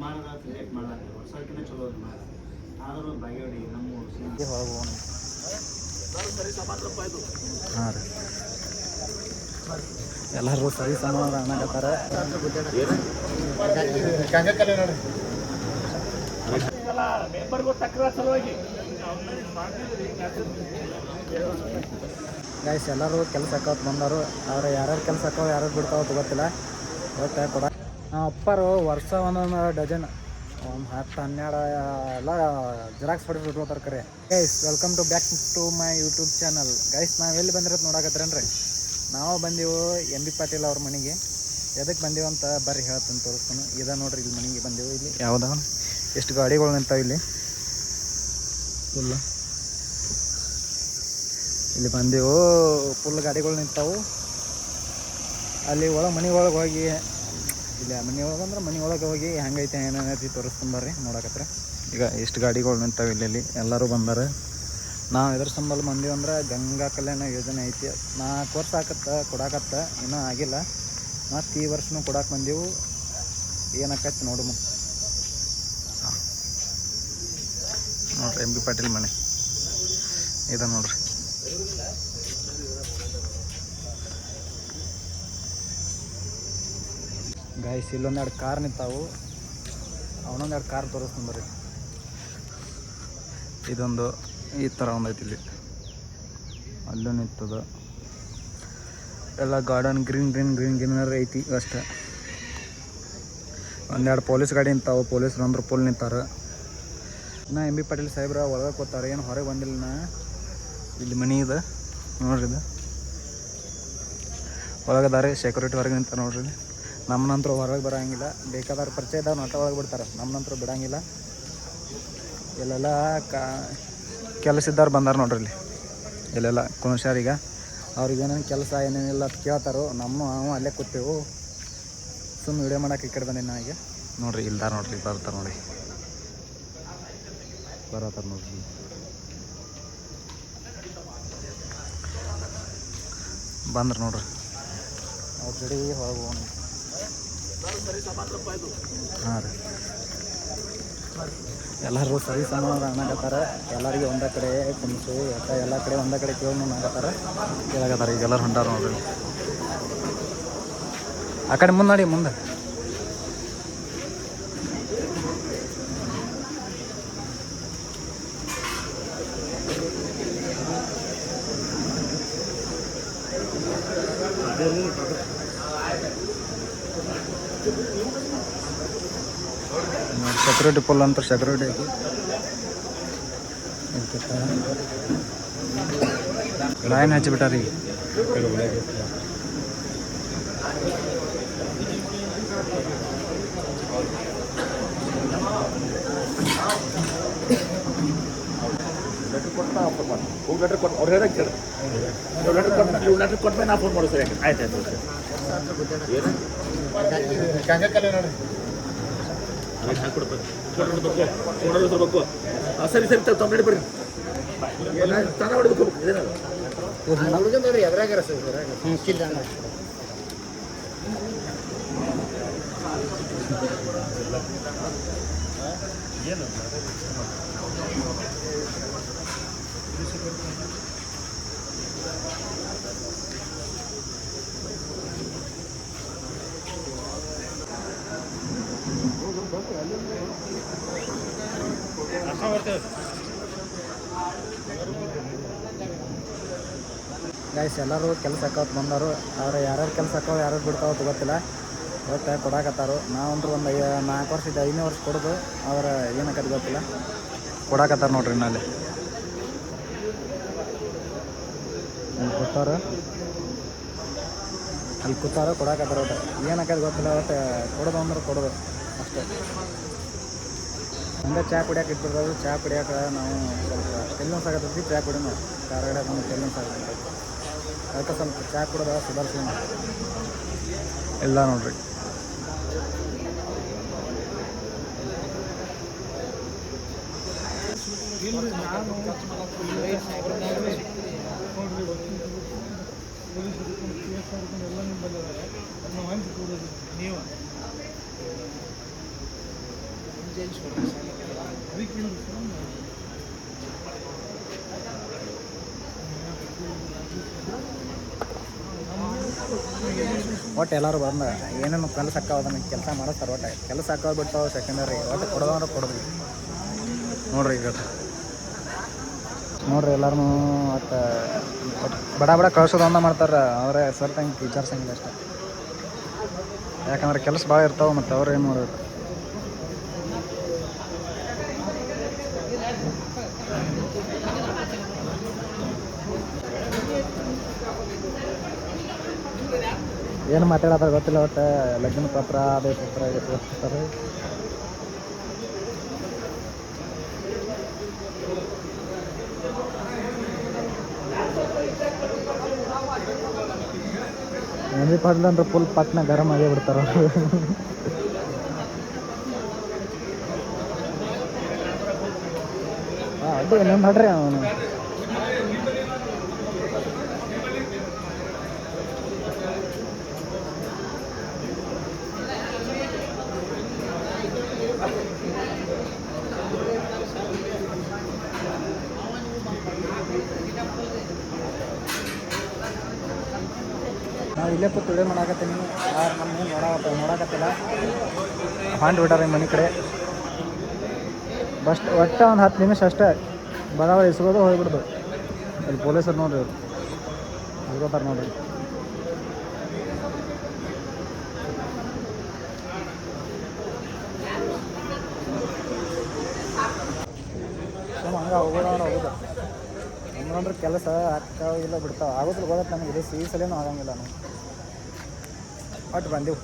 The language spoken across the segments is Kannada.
ಮಾಡಿದ್ರೆ ಲೇಟ್ ಮಾಡಲಾಗ್ತದೆ ವರ್ಷಕ್ಕಿಂತ ಚಲೋ ಮಾಡಿ ಆದರೂ ಬಾಗೇವಾಡಿ ನಮ್ಮ ಹೊರಗೆ ಹೋಗೋಣ. ಹಾಂ ರೀ, ಎಲ್ಲರೂ ಸರಿ ಸಮಾನ ಅನ್ನಕತ್ತಾರ. ಗೈಸ್ ಎಲ್ಲರೂ ಕೆಲಸ ಹಾಕೋತ್ ಬಂದರು. ಅವ್ರು ಯಾರ್ಯಾರು ಕೆಲಸ ಹಾಕೋ ಯಾರ್ಯಾರು ಬಿಡ್ತಾವತ್ತು ಗೊತ್ತಿಲ್ಲ. ಒಟ್ಟು ಕೊಡ ಅಪ್ಪರು ವರ್ಷ ಒಂದೊಂದು ಡಜನ್ 10-12 ಎಲ್ಲ ಜೆರಾಕ್ಸ್ ಹೊಡೆದು ಬಿಟ್ಕೋತಾರೆ ಕರೆ. Guys welcome to back to my YouTube channel. Guys ನಾವು ಎಲ್ಲಿ ಬಂದಿರೋದು ನೋಡಕತ್ತೀರೇನ್ರಿ? ನಾವು ಬಂದೀವು ಎಂ ಬಿ ಪಾಟೀಲ್ ಅವ್ರ ಮನೆಗೆ. ಎದಕ್ಕೆ ಬಂದೀವಿ ಅಂತ ಬರ್ರಿ ಹೇಳ್ತೀನಿ, ತೋರಿಸ್ತಾನೆ. ಇದ ನೋಡ್ರಿ, ಇಲ್ಲಿ ಮನೆಗೆ ಬಂದೀವು. ಇಲ್ಲಿ ಯಾವುದ ಎಷ್ಟು ಗಾಡಿಗಳು ನಿಂತಾವೆ ಇಲ್ಲಿ ಫುಲ್. ಇಲ್ಲಿ ಬಂದೆವು, ಫುಲ್ ಗಾಡಿಗಳು ನಿಂತಾವು. ಅಲ್ಲಿ ಮನೆ ಒಳಗೆ ಹೋಗಿ, ಇಲ್ಲಿ ಮನೆ ಒಳಗೆ ಅಂದ್ರೆ ಮನೆ ಒಳಗೆ ಹೋಗಿ ಹೆಂಗೈತೆ ಏನೇನೈತಿ ತೋರಿಸ್ಕೊಂಬರ್ರಿ ನೋಡಕತ್ರ. ಈಗ ಎಷ್ಟು ಗಾಡಿಗಳು ನಿಂತಾವೆ ಇಲ್ಲಿ ಎಲ್ಲರೂ ಬಂದಾರೆ. ನಾವು ಇದ್ರ ಸಂಬಳ ಬಂದೀವಿ ಅಂದ್ರೆ ಗಂಗಾ ಕಲ್ಯಾಣ ಯೋಜನೆ ಐತಿ. 4 ವರ್ಷ ಕೊಡಾಕತ್ತ, ಇನ್ನೂ ಆಗಿಲ್ಲ. ಮತ್ತು ಈ ವರ್ಷನೂ ಕೊಡಾಕೆ ಬಂದೀವು. ಏನಾಕೈತಿ ನೋಡು. ನೋಡ್ರಿ ಎಂ ಬಿ ಪಾಟೀಲ್ ಮನೆ ಇದೆ ನೋಡ್ರಿ. ಗಾಯ್ಸ್ ಇಲ್ಲೊಂದೆರಡು ಕಾರ್ ನಿಂತಾವು. ಅವನೊಂದೆರಡು ಕಾರ್ ತೋರಿಸ್ಕೊಂಬರ್ರಿ. ಇದೊಂದು ಈ ಥರ ಒಂದೈತಿ. ಇಲ್ಲಿ ಅಲ್ಲೂ ನಿಂತದ. ಎಲ್ಲ ಗಾರ್ಡನ್ ಗ್ರೀನರಿ ಐತಿ ಅಷ್ಟೇ. ಒಂದೆರಡು ಪೊಲೀಸ್ ಗಾಡಿ ನಿಂತಾವು. ಪೊಲೀಸರು ಅಂದ್ರೆ ಫುಲ್ ನಿಂತಾರೆ. ಇನ್ನು ಎಂ ಬಿ ಪಾಟೀಲ್ ಸಾಹೇಬ್ರ ಒಳಗೆ ಕೂತಾರೆ, ಏನು ಹೊರಗೆ ಬಂದಿಲ್ಲ. ಇಲ್ಲಿ ಮನೆ ಇದೆ ನೋಡ್ರಿ. ಇದು ಒಳಗದಾರೆ, ಸೆಕ್ಯೂರಿಟಿ ಹೊರಗೆ ನಿಂತಾರೆ ನೋಡ್ರಿ. ನಮ್ಮ ನಂತರ ಹೊರಗೆ ಬರೋಂಗಿಲ್ಲ. ಬೇಕಾದವ್ರು ಪರಿಚಯ ಇದ್ದಾವೆ ನಟ ಒಳಗೆ ಬಿಡ್ತಾರೆ, ನಮ್ಮ ನಂತರ ಬಿಡೋಂಗಿಲ್ಲ. ಇಲ್ಲೆಲ್ಲ ಕೆಲಸ ಇದ್ದವ್ರು ಬಂದಾರ ನೋಡ್ರಿ. ಇಲ್ಲೆಲ್ಲ ಕುಣಶ್ಯಾರೀಗ ಅವ್ರಿಗೆ ಏನೇನು ಕೆಲಸ ಏನೇನಿಲ್ಲ ಅಂತ ಕೇಳ್ತಾರೋ. ನಾವು ಅಲ್ಲೇ ಕೂತೇವು, ಸುಮ್ಮನೆ ವಿಡಿಯೋ ಮಾಡೋಕೆ ಈ ಕಡೆ ಬಂದೀನಿ ನನಗೆ. ನೋಡ್ರಿ ಇಲ್ದಾರ ನೋಡ್ರಿ, ಬರ್ತಾರೆ ನೋಡಿ, ಬರತ್ತಾರ ನೋಡ್ರಿ. ಬಂದ್ರೆ ನೋಡ್ರಿ ಅವ್ರ ಜಡಿ ಹೊರಗೆ ಹೋಗೋಣ. ಹಾಂ ರೀ, ಎಲ್ಲರೂ ಸರಿ ಸಮಾನ ಅನ್ನಕತ್ತಾರ. ಎಲ್ಲರಿಗೆ ಒಂದೇ ಕಡೆ ಕುಣಿಸು ಎಲ್ಲ ಕಡೆ ಒಂದೇ ಕಡೆ ಕೇಳೋಣ ಅನ್ನಕತ್ತಾರ, ಕೇಳಕತ್ತಾರ. ಈಗ ಎಲ್ಲರೂ ಹೊಂಟಾರ ನೋಡ್ರಿ. ಆ ಕಡೆ ಮುಂದೆ ನೋಡಿ, ಮುಂದೆ ಸೆಕ್ಯೂರಿಟಿ ಫುಲ್ ಅಂತ ಸೆಕ್ಯೂರಿಟಿ ಐತಿ. ಲೈನ್ ಹಚ್ಚಿಬಿಟ್ಟಾರಿ. ಲೆಟ್ರ್ ಕೊಟ್ಟ ನಾ ಫೋನ್ ಮಾಡು ಸರ್. ಆಯ್ತು ಹಾಕೊಡ್ಬೇಕು. ಸರಿ ತೊಂಬಡಿ ಬರ್ರಿ. ತನ ಹೊಡಿಬೇಕು. ಇದೇನಲ್ಲ ಎದ್ರಾಗಾರ ಸರ್ ಏನು ಗೈಸ್ ಎಲ್ಲರೂ ಕೆಲಸ ಹಾಕೋತ್ ಬಂದರು. ಅವ್ರು ಯಾರ್ಯಾರು ಕೆಲಸ ಹಾಕೋ ಯಾರ್ಯಾರು ಬಿಡ್ತಾವತ್ತು ಗೊತ್ತಿಲ್ಲ. ಒಟ್ಟು ಕೊಡಾಕತ್ತಾರು. ನಾವಂದ್ರೆ ಒಂದು 4 ವರ್ಷ 5ನೇ ವರ್ಷ ಕೊಡೋದು. ಅವ್ರು ಏನಕ್ಕದು ಗೊತ್ತಿಲ್ಲ, ಕೊಡಾಕತ್ತಾರ ನೋಡ್ರಿ. ಇನ್ನಲ್ಲಿ ಕೂತಾರ, ಅಲ್ಲಿ ಕೂತಾರ ಕೊಡಾಕತ್ತಾರ. ಒಟ್ಟು ಏನಕ್ಕದು ಗೊತ್ತಿಲ್ಲ. ಒಟ್ಟು ಕೊಡೋದು ಅಂದ್ರೆ ಕೊಡೋದು ಅಷ್ಟೇ. ಹಂಗೆ ಚಹಾ ಕುಡಿಯೋಕೆ ಇಟ್ಬಿಡ್ಬೋದು. ಚಹಾ ಕುಡಿಯೋಕೆ ನಾವು ಸ್ವಲ್ಪ ಟೆನ್ಷನ್ಸ್ ಆಗತ್ತೈತಿ. ಚಹಾ ಕುಡಿನೋ ಕಾರ್ಗಡೆ ನಮ್ಗೆ ಟೆನ್ಷನ್ಸ್ ಆಗತ್ತೆ. ಅದಕ್ಕೆ ಸ್ವಲ್ಪ ಚಹಾ ಕುಡಿದ ಸುಧಾರಿಸೋಣ ಎಲ್ಲ ನೋಡ್ರಿ. ಒಟ್ಟು ಎಲ್ಲರೂ ಬಂದು ಏನೇನು ಕೆಲಸ ಹಾಕಾವ ಅದನ್ನು ಕೆಲಸ ಮಾಡಿಸ್ತಾರೆ. ಒಟ್ಟು ಕೆಲಸ ಹಾಕೋ ಬಿಡ್ತಾವೆ ಸೆಕೆಂಡರಿ ಒಟ್ಟು ಕೊಡೋದಂದ್ರೆ ಕೊಡೋದು ನೋಡ್ರಿ. ಈಗ ನೋಡ್ರಿ ಎಲ್ಲರೂ ಒಟ್ಟು ಬಡ ಬಡ ಕಳ್ಸೋದು ಒಂದ ಮಾಡ್ತಾರೆ. ಅವರೇ ಸರ್ ತಂಗೆ ವಿಚಾರಿಸಂಗಿಲ್ಲ ಅಷ್ಟೇ. ಯಾಕಂದ್ರೆ ಕೆಲಸ ಭಾಳ ಇರ್ತಾವೆ ಮತ್ತು ಅವ್ರು ಏನು ಮಾಡಬೇಕು. ಏನು ಮಾತಾಡೋದ್ರ ಗೊತ್ತಿಲ್ಲ. ಒಟ್ಟು ಲಗ್ನ ಪತ್ರ ಅದೇ ಪತ್ರ ಇದೆ ತೋರಿಸ್ತಾರೆ. ಎಣ್ಣೆ ಪಾಡ್ಲ ಅಂದ್ರೆ ಫುಲ್ ಪಟ್ನ ಗರಂ ಆಗೇ ಬಿಡ್ತಾರ. ಅಡ್ಡಿ ಏನೇನು ಮಾಡ್ರಿ ಅವನು. ನಾವು ಇಲ್ಲೇ ಕೂತು ವಿಡಿಯೋ ಮಾಡಾಕತ್ತೀನಿ. ಯಾರು ನಮ್ಮ ನೋಡಾಕತ್ತಿಲ್ಲ. ಹಾಂಡ್ ಬಿಟ್ಟಾರೆ ಮನೆ ಕಡೆ. ಬಸ್ಟ್ ಒಟ್ಟು ಒಂದು 10 ನಿಮಿಷ ಅಷ್ಟೇ ಬದಾವ ಇಸ್ಕೋದು ಹೋಗ್ಬಿಡ್ದು. ಇಲ್ಲಿ ಪೊಲೀಸರು ನೋಡ್ರಿ, ಇವ್ರು ಇಸ್ಕೋತಾರೆ ನೋಡ್ರಿ. ಹಂಗೆ ಹೋಗೋಣ ಹೋಗೋದು ಅಂದ್ರೆ ಕೆಲಸ ಆಗ್ತಾವ ಇಲ್ಲ ಬಿಡ್ತಾವೆ. ಆಗೋದ್ರ ಗೊತ್ತ ನನಗೆ. ಇದು ಈ ಸಲೇನೂ ಆಗಂಗಿಲ್ಲ. ನಾವು ಒಟ್ಟು ಬಂದೆವು.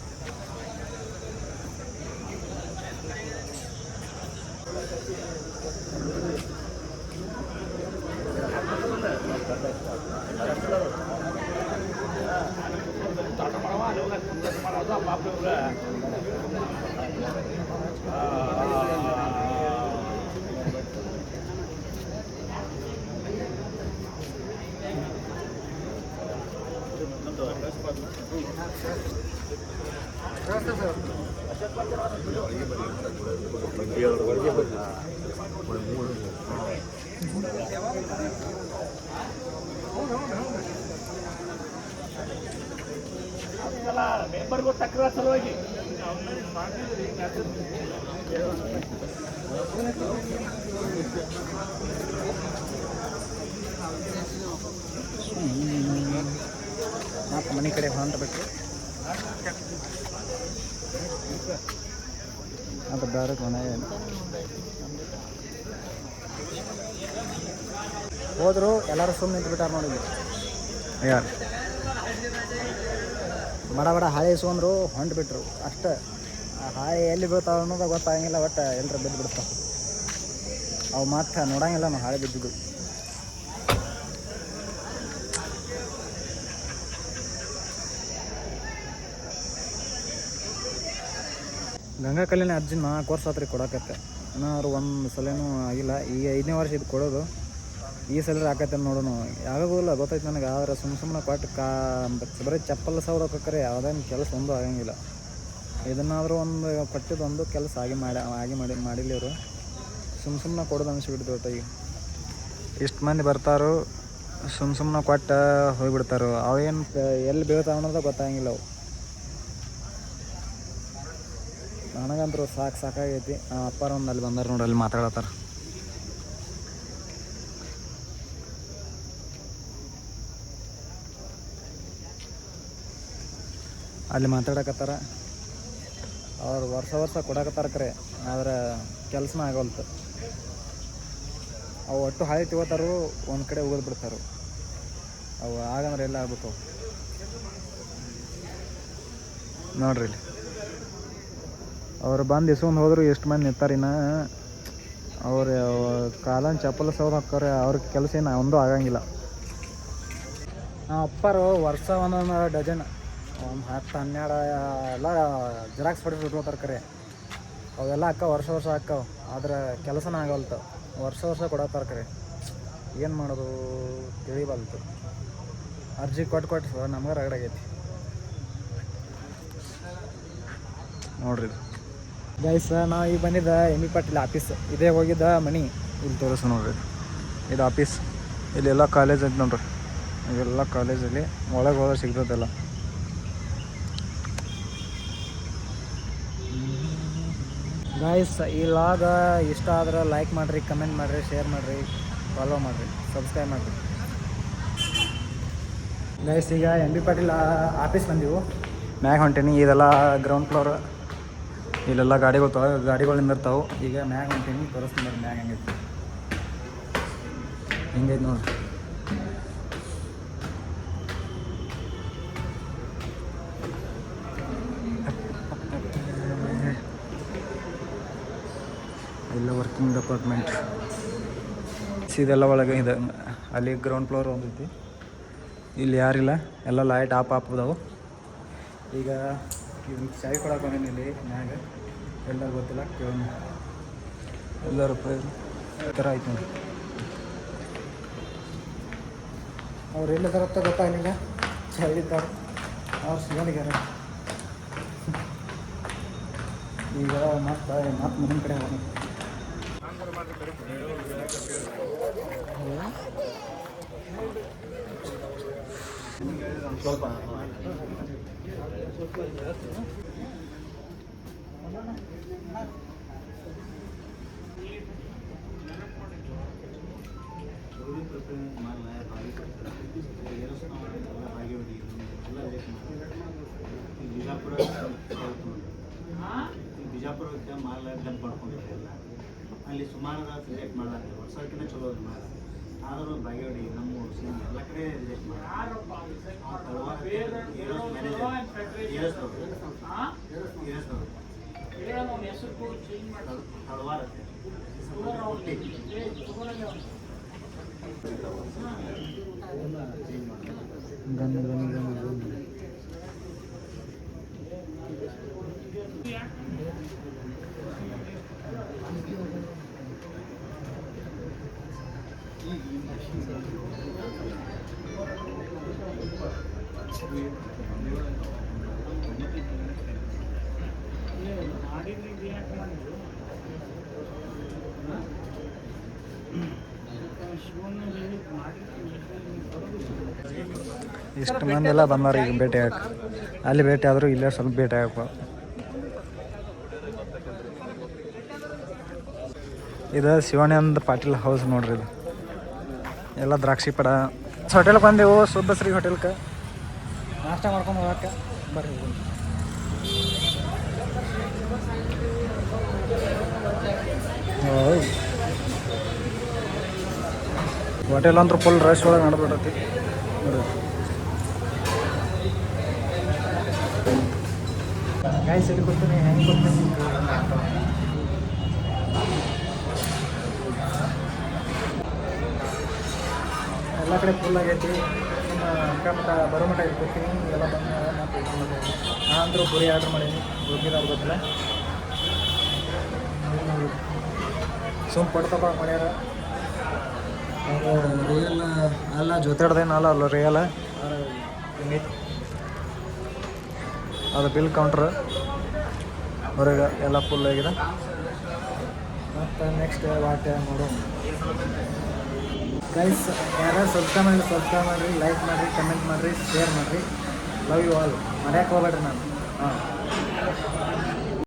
ಮೆಂಬರ್ಗೂ ತಕ್ರಾರ ಸಲುವಾಗಿ ಮತ್ತು ಮನೆ ಕಡೆ ಹೊಂಟಬೇಕು. ಅದು ಬೇರೆ ಮನೆ ಹೋದ್ರು. ಎಲ್ಲರೂ ಸುಮ್ಮನೆ ನಿಂತ್ಬಿಟ್ಟಾರ ನೋಡಿ. ಯಾರು ಬಡ ಬಡ ಹಾಳೆ ಇಸ್ಕೊಂಡ್ರು ಹೊಂಟ್ಬಿಟ್ರು ಅಷ್ಟೇ. ಆ ಹಾಳೆ ಎಲ್ಲಿ ಬೀಳ್ತಾವ ಅನ್ನೋದು ಗೊತ್ತಾಗಂಗಿಲ್ಲ. ಒಟ್ಟು ಎಲ್ಲರೂ ಬಿದ್ದು ಬಿಡ್ತಾವೆ. ಅವು ಮತ್ತೆ ನೋಡಂಗಿಲ್ಲ ನಾವು ಹಾಳೆ ಬಿದ್ದಿದ್ದು. ಗಂಗಾ ಕಲ್ಯಾಣ ಅರ್ಜಿ 4 ವರ್ಷ ಆತ್ರಿ ಕೊಡಕತ್ತೆ. ಇನ್ನೂ ಅವ್ರು ಒಂದು ಸಲನೂ ಆಗಿಲ್ಲ. ಈಗ 5ನೇ ವರ್ಷ ಇದು ಕೊಡೋದು. ಈ ಸಲ ಹಾಕತ್ತೆ ನೋಡೋಣ. ಯಾವಾಗೋಲ್ಲ ಗೊತ್ತೈತೆ ನನಗೆ. ಆದ್ರೆ ಸುಮ್ಮನೆ ಕೊಟ್ಟು ಬರೀ ಚಪ್ಪಲ್ ಸೌದ ಹಾಕರೆ ಯಾವುದೇನು ಕೆಲಸ ಒಂದು ಆಗಂಗಿಲ್ಲ. ಇದನ್ನಾದರೂ ಒಂದು ಕೊಟ್ಟಿದ್ದು ಒಂದು ಕೆಲಸ ಮಾಡಿಲ್ಲ ಇವರು. ಸುಮ್ಮನೆ ಕೊಡೋದು ಅನಿಸ್ಬಿಡ್ತು. ಒಟ್ಟಿಗೆ ಇಷ್ಟು ಮಂದಿ ಬರ್ತಾರೋ ಸುಮ್ಮನೆ ಕೊಟ್ಟು ಹೋಗಿಬಿಡ್ತಾರೋ. ಅವೇನು ಎಲ್ಲಿ ಬೀಳ್ತಾವ ಅನ್ನೋದು ಗೊತ್ತಾಗಂಗಿಲ್ಲ ಅವು. ನನಗಂತರೂ ಸಾಕಾಗೈತಿ. ಅಪ್ಪಾರ ಒಂದು ಅಲ್ಲಿ ಬಂದಾರ ನೋಡಿ, ಅಲ್ಲಿ ಮಾತಾಡತ್ತಾರ. ಅಲ್ಲಿ ಮಾತಾಡಕತ್ತಾರ. ಅವ್ರು ವರ್ಷ ಕೊಡಕತ್ತಾರ ಕರೆ. ಆದ್ರೆ ಕೆಲಸನ ಆಗೋಲ್ತು. ಅವು ಒಟ್ಟು ಹಾಳೆ ತಗೋತಾರು, ಒಂದು ಕಡೆ ಹೋಗೋದು ಬಿಡ್ತಾರು. ಅವು ಆಗಂದ್ರೆ ಎಲ್ಲ ಆಗ್ಬೇಕು ನೋಡ್ರಿ. ಇಲ್ಲಿ ಅವ್ರು ಬಂದು ಇಸ್ಕೊಂಡು ಹೋದ್ರು. ಎಷ್ಟು ಮಂದಿ ನಿಂತಾರಿನ. ಅವ್ರು ಕಾಲನ್ ಚಪ್ಪಲ್ ಸೌದು ಹಾಕ್ತಾರೆ. ಅವ್ರಿಗೆ ಕೆಲಸ ಏನು ಒಂದು ಆಗಂಗಿಲ್ಲ. ಅಪ್ಪರು ವರ್ಷ ಒಂದೊಂದು ಡಜನ್, ಒಂದು 10-12 ಎಲ್ಲ ಜೆರಾಕ್ಸ್ ಹೊಡಿಸ್ಬಿಟ್ಕೋತಾರೆ ಕರೆ. ಅವೆಲ್ಲ ವರ್ಷ ಹಾಕ್ಕಾವ. ಆದ್ರೆ ಕೆಲಸನ ಆಗಲ್ತು. ವರ್ಷ ಕೊಡತ್ತಾರ ಕರೆ. ಏನು ಮಾಡೋದು ತಿಳಿಬಲ್ತು. ಅರ್ಜಿ ಕೊಟ್ಟು ನಮ್ಗೆ ರಗಡಾಗೈತಿ ನೋಡ್ರಿ. ಗೈಸ್ ನಾವು ಈಗ ಬಂದಿದ್ದ ಎಮ್ ಇ ಪಾಟೀಲ್ ಆಫೀಸ್. ಇದೇ ಹೋಗಿದ್ದ ಮನೆ. ಇಲ್ಲಿ ತೋರಿಸ ನೋಡ್ರಿ. ಇದು ಆಫೀಸ್. ಇಲ್ಲೆಲ್ಲ ಕಾಲೇಜ್ ಐತೆ ನೋಡ್ರಿ. ಇವೆಲ್ಲ ಕಾಲೇಜಲ್ಲಿ ಒಳಗೆ ಹೋದ್ರೆ ಸಿಗ್ತದೆಲ್ಲ. ಗೈಸ್ ಈ ಲಾಗ ಇಷ್ಟ ಆದ್ರೆ ಲೈಕ್ ಮಾಡಿರಿ, ಕಮೆಂಟ್ ಮಾಡಿರಿ, ಶೇರ್ ಮಾಡಿರಿ, ಫಾಲೋ ಮಾಡಿರಿ, ಸಬ್ಸ್ಕ್ರೈಬ್ ಮಾಡಿರಿ. ಗೈಸ್ ಈಗ ಎಂ ಬಿ ಪಾಟೀಲ್ ಆಫೀಸ್ ಬಂದೀವು, ಮ್ಯಾಗ ಹೊಂಟೀನಿ. ಇದೆಲ್ಲ ಗ್ರೌಂಡ್ ಫ್ಲೋರ್, ಇಲ್ಲೆಲ್ಲ ಗಾಡಿಗಳು ನಿಂದಿರ್ತಾವೆ. ಈಗ ಮ್ಯಾಗ ಹೊಂಟೀನಿ, ತೋರಿಸ್ತೀನಿ ಮ್ಯಾಗ ಹೆಂಗೈತಿ. ಹಿಂಗೈತೆ ನೋಡ್ರಿ. ಎಲ್ಲ ವರ್ಕಿಂಗ್ ಡಿಪಾರ್ಟ್ಮೆಂಟ್ ಇದೆಲ್ಲ ಒಳಗೆ ಇದೆ. ಅಲ್ಲಿ ಗ್ರೌಂಡ್ ಫ್ಲೋರ್ ಒಂದೈತಿ, ಇಲ್ಲಿ ಯಾರಿಲ್ಲ, ಎಲ್ಲ ಲೈಟ್ ಆಫ್ ಅದಾವು. ಈಗ ಇದನ್ನ ಚಾಯ್ ಕೊಡಕ್ಕೆ ಬಂದೀನಿ ಇಲ್ಲಿ ಮ್ಯಾಗ. ಎಲ್ಲರೂ ಗೊತ್ತಿಲ್ಲ, ಕೇಳೋಣ. ಎಲ್ಲರೂ ಈ ಥರ ಆಯ್ತು ನೋಡಿ. ಅವ್ರು ಎಲ್ಲಿದ್ದಾರತ್ತ ಗೊತ್ತಾಗಲಿಲ್ಲ, ಚಾಯ್ದಿದ್ದಾರೆ, ಅವ್ರು ಸಿಗೋಣಿಗಾರ. ಈಗ ಮತ್ತೆ ಮುಂದಿನ ಕಡೆ ಹೋಗೋಣ. ಸ್ವಲ್ಪ ಬಿಜಾಪುರಕ್ಕೆ ಮಾಲ್ ಡಂಪ್ ಮಾಡ್ಕೊಂಡಿಲ್ಲ. ಅಲ್ಲಿ ಸುಮಾರು ರಿಜೆಕ್ಟ್ ಮಾಡಲಾಗ್ತದೆ. ವರ್ಷಕ್ಕಿಂತ ಚಲೋ ಅದು ಮಾಲ್. ಆದರೂ ಬಾಗೇವಾಡಿ ನಮ್ಮ ಎಲ್ಲ ಕಡೆ ರಿಜೆಕ್ಟ್ ಮಾಡಿ ಇಷ್ಟು ಮಂದಿ ಎಲ್ಲ ಬಂದಾರ ಈಗ ಭೇಟಿ ಆಗಕ್ಕೆ. ಅಲ್ಲಿ ಭೇಟಿ ಆದರೂ ಇಲ್ಲೇ ಸ್ವಲ್ಪ ಭೇಟಿ ಆಗಬೇಕು. ಇದು ಶಿವಾನಂದ ಪಾಟೀಲ್ ಹೌಸ್ ನೋಡ್ರಿ. ಇದು ಎಲ್ಲ ದ್ರಾಕ್ಷಿ ಪಡ ಹೋಟೆಲ್ಗೆ ಬಂದೆವು, ಶುದ್ಧಶ್ರೀ ಹೋಟೆಲ್ಗೆ ನಾಷ್ಟ ಮಾಡ್ಕೊಂಡು ಹೋಗಕ್ಕೆ ಬರ್ರಿ. ಹೋಟೆಲ್ ಅಂದ್ರೆ ಫುಲ್ ರಶ್ ಒಳಗೆ ನಡ್ಬಿಟ್ಟೈತಿ ನೋಡ್ರಿ. ಗಾಯ್ಸ್ ಇಲ್ಲಿ ಕೊಡ್ತೀನಿ, ಹೆಂಗೆ ಕೊಡ್ತೀನಿ ಎಲ್ಲ ಕಡೆ ಫುಲ್ ಆಗೈತಿ. ಅಕ್ಕಮಠ ಬರೋ ಮಠ ಇಲ್ಲಿ ಕೊಡ್ತೀನಿ. ಎಲ್ಲ ಬಂದು ನಾನು ಅಂದರೂ ಪುರಿ ಆರ್ಡ್ರ್ ಮಾಡೀನಿ, ಹೋಗಿರೋದು ಗೊತ್ತಿಲ್ಲ. ಪಡ್ತ ಮಾಡ್ಯಾರ. ರಿಯಲ್ ಅಲ್ಲ, ಜೊತೆಡ್ದೇನಲ್ಲ ಅಲ್ಲ ರಿಯಲ್ ಅದು ಬಿಲ್ ಕೌಂಟ್ರ್ ಹೊರಗೆ ಎಲ್ಲ ಫುಲ್ ಆಗಿದೆ. ಮತ್ತು ನೆಕ್ಸ್ಟ್ ವಾಟ ನೋಡೋಣ. ಗೈಸ್ ಯಾರು ಸಬ್ಸ್ಕ್ರೈಬ್ ಮಾಡಿರಿ, ಲೈಕ್ ಮಾಡಿರಿ, ಕಮೆಂಟ್ ಮಾಡಿರಿ, ಶೇರ್ ಮಾಡಿರಿ. Love you all. ಮರ್ಯಾಕೆ ಹೋಗ್ಬೇಡ್ರಿ ನಾನು. ಹಾಂ.